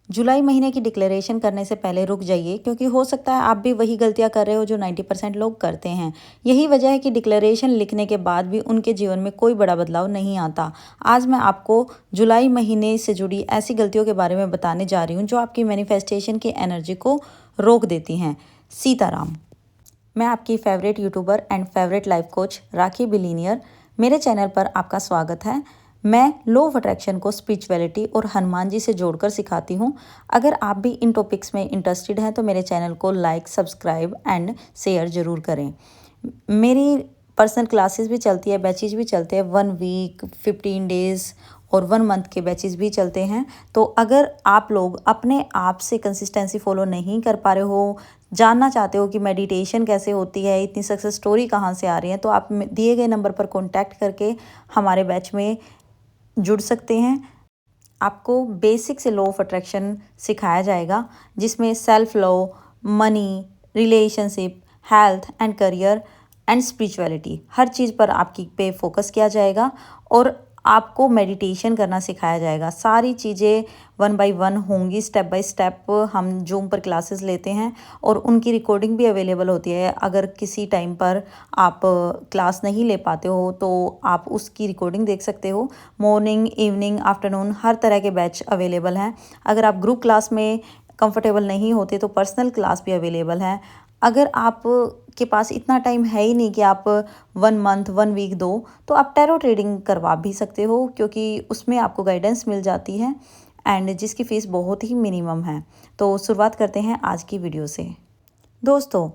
जुलाई महीने की डिक्लेरेशन करने से पहले रुक जाइए, क्योंकि हो सकता है आप भी वही गलतियां कर रहे हो जो 90% लोग करते हैं। यही वजह है कि डिक्लेरेशन लिखने के बाद भी उनके जीवन में कोई बड़ा बदलाव नहीं आता। आज मैं आपको जुलाई महीने से जुड़ी ऐसी गलतियों के बारे में बताने जा रही हूँ जो आपकी मैनिफेस्टेशन की एनर्जी को रोक देती हैं। सीताराम। मैं आपकी favourite YouTuber and favourite life coach rakhi billionaire. मेरे चैनल पर आपका स्वागत है। मैं लॉ ऑफ अट्रैक्शन को स्पिरिचुअलिटी और हनुमान जी से जोड़कर सिखाती हूँ। अगर आप भी इन टॉपिक्स में इंटरेस्टेड हैं तो मेरे चैनल को लाइक, सब्सक्राइब एंड शेयर ज़रूर करें। मेरी पर्सनल क्लासेस भी चलती है, बैचेज भी चलते हैं, 1 वीक, 15 डेज़ और 1 मंथ के बैचेस भी चलते हैं। तो अगर आप लोग अपने आप से कंसिस्टेंसी फॉलो नहीं कर पा रहे हो, जानना चाहते हो कि मेडिटेशन कैसे होती है, इतनी सक्सेस स्टोरी कहाँ से आ रही है, तो आप दिए गए नंबर पर कॉन्टैक्ट करके हमारे बैच में जुड़ सकते हैं। आपको बेसिक से लॉ ऑफ अट्रैक्शन सिखाया जाएगा, जिसमें self love, money, relationship, health and career and spirituality, हर चीज़ पर आपकी पे फोकस किया जाएगा और आपको मेडिटेशन करना सिखाया जाएगा। सारी चीज़ें 1 बाय 1 होंगी, स्टेप बाय स्टेप। हम जूम पर क्लासेस लेते हैं और उनकी रिकॉर्डिंग भी अवेलेबल होती है। अगर किसी टाइम पर आप क्लास नहीं ले पाते हो तो आप उसकी रिकॉर्डिंग देख सकते हो। मॉर्निंग, इवनिंग, आफ्टरनून, हर तरह के बैच अवेलेबल हैं। अगर आप ग्रुप क्लास में कंफर्टेबल नहीं होते तो पर्सनल क्लास भी अवेलेबल है। अगर आप के पास इतना टाइम है ही नहीं कि आप 1 मंथ, 1 वीक दो, तो आप टैरो ट्रेडिंग करवा भी सकते हो, क्योंकि उसमें आपको गाइडेंस मिल जाती है एंड जिसकी फ़ीस बहुत ही मिनिमम है। तो शुरुआत करते हैं आज की वीडियो से। दोस्तों,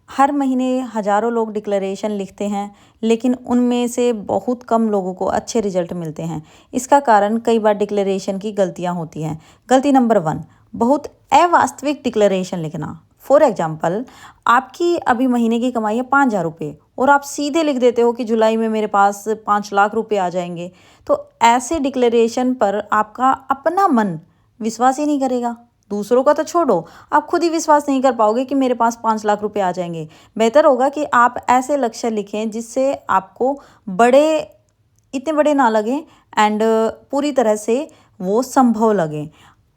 हर महीने हज़ारों लोग डिक्लेरेशन लिखते हैं, लेकिन उनमें से बहुत कम लोगों को अच्छे रिजल्ट मिलते हैं। इसका कारण कई बार डिक्लेरेशन की गलतियां होती हैं। गलती नंबर 1, बहुत अवास्तविक डिक्लेरेशन लिखना। फॉर एग्जाम्पल, आपकी अभी महीने की कमाई है 5,000 रुपये और आप सीधे लिख देते हो कि जुलाई में मेरे पास 5 लाख रुपये आ जाएंगे। तो ऐसे डिक्लेरेशन पर आपका अपना मन विश्वास ही नहीं करेगा। दूसरों का तो छोड़ो, आप खुद ही विश्वास नहीं कर पाओगे कि मेरे पास 5 लाख रुपए आ जाएंगे। बेहतर होगा कि आप ऐसे लक्ष्य लिखें जिससे आपको इतने बड़े ना लगें एंड पूरी तरह से वो संभव लगें।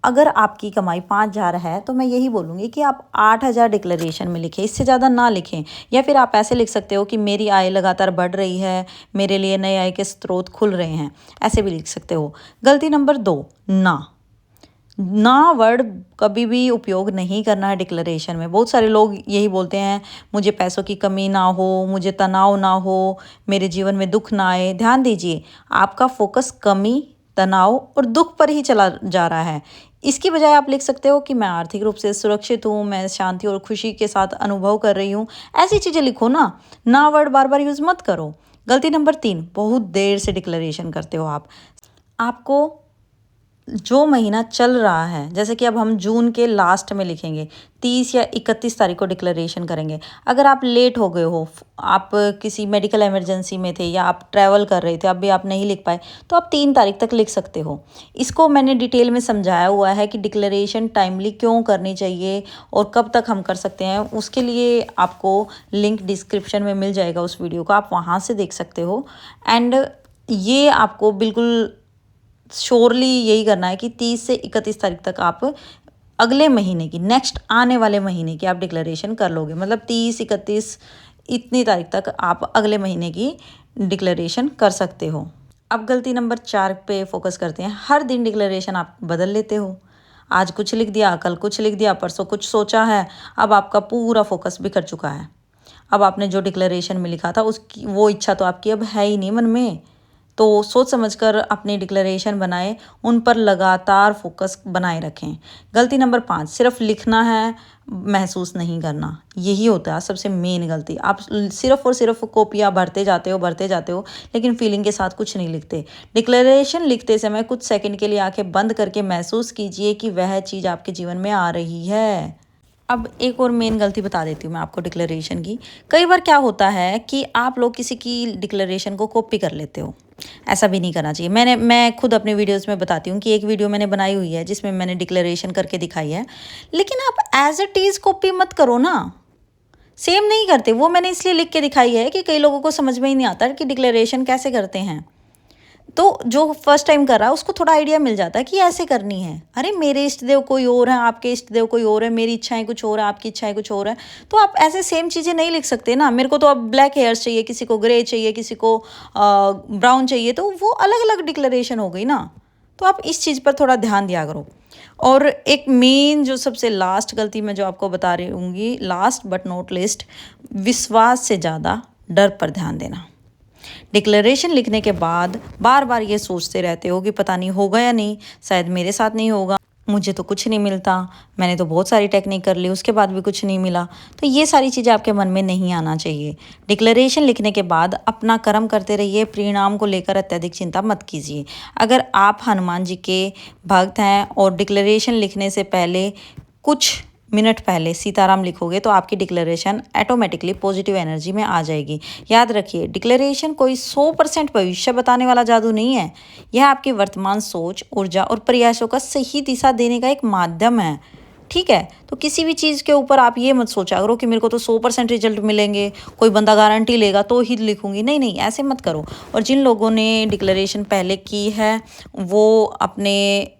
अगर आपकी कमाई 5,000 है तो मैं यही बोलूँगी कि आप 8,000 डिक्लेरेशन में लिखें, इससे ज़्यादा ना लिखें। या फिर आप ऐसे लिख सकते हो कि मेरी आय लगातार बढ़ रही है, मेरे लिए नए आय के स्रोत खुल रहे हैं, ऐसे भी लिख सकते हो। गलती नंबर 2, ना वर्ड कभी भी उपयोग नहीं करना है डिक्लेरेशन में। बहुत सारे लोग यही बोलते हैं, मुझे पैसों की कमी ना हो, मुझे तनाव ना हो, मेरे जीवन में दुख ना आए। ध्यान दीजिए, आपका फोकस कमी, तनाव और दुख पर ही चला जा रहा है। इसकी बजाय आप लिख सकते हो कि मैं आर्थिक रूप से सुरक्षित हूँ, मैं शांति और खुशी के साथ अनुभव कर रही हूँ। ऐसी चीज़ें लिखो ना वर्ड बार बार यूज़ मत करो। गलती नंबर 3, बहुत देर से डिक्लेरेशन करते हो आप। आपको जो महीना चल रहा है, जैसे कि अब हम जून के लास्ट में लिखेंगे, 30 या 31 तारीख को डिक्लेरेशन करेंगे। अगर आप लेट हो गए हो, आप किसी मेडिकल इमरजेंसी में थे या आप ट्रैवल कर रहे थे, अब भी आप नहीं लिख पाए, तो आप 3 तारीख तक लिख सकते हो। इसको मैंने डिटेल में समझाया हुआ है कि डिक्लेरेशन टाइमली क्यों करनी चाहिए और कब तक हम कर सकते हैं। उसके लिए आपको लिंक डिस्क्रिप्शन में मिल जाएगा उस वीडियो का, आप वहाँ से देख सकते हो। एंड ये आपको बिल्कुल श्योरली यही करना है कि 30 से 31 तारीख तक आप अगले महीने की, नेक्स्ट आने वाले महीने की आप डिक्लेरेशन कर लोगे। मतलब 30, 31 इतनी तारीख तक आप अगले महीने की डिक्लेरेशन कर सकते हो। अब गलती नंबर 4 पे फोकस करते हैं। हर दिन डिक्लेरेशन आप बदल लेते हो। आज कुछ लिख दिया, कल कुछ लिख दिया, परसों कुछ सोचा है, अब आपका पूरा फोकस बिखर चुका है। अब आपने जो डिक्लेरेशन में लिखा था उसकी वो इच्छा तो आपकी अब है ही नहीं मन में। तो सोच समझकर अपनी डिक्लेरेशन बनाएं, उन पर लगातार फोकस बनाए रखें। गलती नंबर 5, सिर्फ लिखना है, महसूस नहीं करना। यही होता है सबसे मेन गलती। आप सिर्फ और सिर्फ कॉपियाँ भरते जाते हो, लेकिन फीलिंग के साथ कुछ नहीं लिखते। डिक्लेरेशन लिखते समय कुछ सेकंड के लिए आंखें बंद करके महसूस कीजिए कि वह चीज़ आपके जीवन में आ रही है। अब एक और मेन गलती बता देती हूँ मैं आपको डिक्लेरेशन की। कई बार क्या होता है कि आप लोग किसी की डिक्लेरेशन को कॉपी कर लेते हो। ऐसा भी नहीं करना चाहिए। मैं खुद अपने वीडियोस में बताती हूँ कि एक वीडियो मैंने बनाई हुई है जिसमें मैंने डिक्लेरेशन करके दिखाई है, लेकिन आप एज इट इज़ कॉपी मत करो ना। सेम नहीं करते। वो मैंने इसलिए लिख के दिखाई है कि कई लोगों को समझ में ही नहीं आता कि डिक्लेरेशन कैसे करते हैं। तो जो फर्स्ट टाइम कर रहा है उसको थोड़ा आइडिया मिल जाता है कि ऐसे करनी है। अरे मेरे इष्ट देव कोई और है, आपके इष्ट देव कोई और है, मेरी इच्छाएं कुछ और है, आपकी इच्छाएं कुछ और है। तो आप ऐसे सेम चीज़ें नहीं लिख सकते ना। मेरे को तो अब ब्लैक हेयर्स चाहिए, किसी को ग्रे चाहिए, किसी को ब्राउन चाहिए, तो वो अलग अलग डिक्लेरेशन हो गई ना। तो आप इस चीज़ पर थोड़ा ध्यान दिया करो। और एक मेन जो सबसे लास्ट गलती मैं जो आपको बता रही हूँगी, लास्ट बट नॉट लिस्ट, विश्वास से ज़्यादा डर पर ध्यान देना। डिक्लेरेशन लिखने के बाद बार बार ये सोचते रहते हो कि पता नहीं होगा या नहीं, शायद मेरे साथ नहीं होगा, मुझे तो कुछ नहीं मिलता, मैंने तो बहुत सारी टेक्निक कर ली उसके बाद भी कुछ नहीं मिला। तो ये सारी चीज़ें आपके मन में नहीं आना चाहिए। डिक्लेरेशन लिखने के बाद अपना कर्म करते रहिए, परिणाम को लेकर अत्यधिक चिंता मत कीजिए। अगर आप हनुमान जी के भक्त हैं और डिक्लेरेशन लिखने से पहले कुछ मिनट पहले सीताराम लिखोगे तो आपकी डिक्लेरेशन ऑटोमेटिकली पॉजिटिव एनर्जी में आ जाएगी। याद रखिए, डिक्लेरेशन कोई 100% भविष्य बताने वाला जादू नहीं है। यह आपकी वर्तमान सोच, ऊर्जा और प्रयासों का सही दिशा देने का एक माध्यम है। ठीक है, तो किसी भी चीज़ के ऊपर आप ये मत सोचा करो कि मेरे को तो 100% रिजल्ट मिलेंगे, कोई बंदा गारंटी लेगा तो ही लिखूंगी। नहीं नहीं, ऐसे मत करो। और जिन लोगों ने डिक्लेरेशन पहले की है वो अपने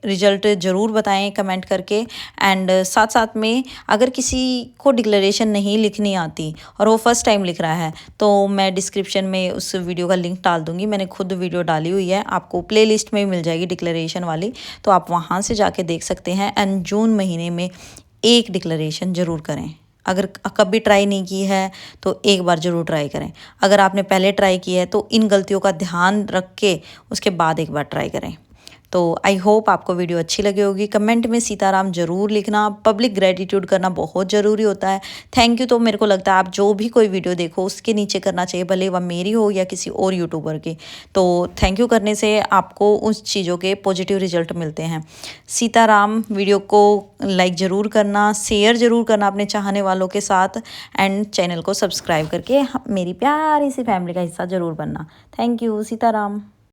रिजल्ट ज़रूर बताएं कमेंट करके। एंड साथ साथ में अगर किसी को डिक्लेरेशन नहीं लिखनी आती और वो फर्स्ट टाइम लिख रहा है तो मैं डिस्क्रिप्शन में उस वीडियो का लिंक डाल दूँगी। मैंने खुद वीडियो डाली हुई है, आपको प्ले लिस्ट में मिल जाएगी डिक्लेरेशन वाली, तो आप वहाँ से जाके देख सकते हैं। एंड जून महीने में एक डिक्लेरेशन ज़रूर करें। अगर कभी ट्राई नहीं की है तो एक बार ज़रूर ट्राई करें। अगर आपने पहले ट्राई की है तो इन गलतियों का ध्यान रख के उसके बाद एक बार ट्राई करें। तो आई होप आपको वीडियो अच्छी लगी होगी। कमेंट में सीताराम ज़रूर लिखना। पब्लिक ग्रेटिट्यूड करना बहुत ज़रूरी होता है। थैंक यू तो मेरे को लगता है आप जो भी कोई वीडियो देखो उसके नीचे करना चाहिए, भले वह मेरी हो या किसी और यूट्यूबर की। तो थैंक यू करने से आपको उस चीज़ों के पॉजिटिव रिजल्ट मिलते हैं। सीताराम वीडियो को लाइक ज़रूर करना, शेयर ज़रूर करना अपने चाहने वालों के साथ, एंड चैनल को सब्सक्राइब करके मेरी प्यारी सी फैमिली का हिस्सा ज़रूर बनना। Thank you. सीताराम।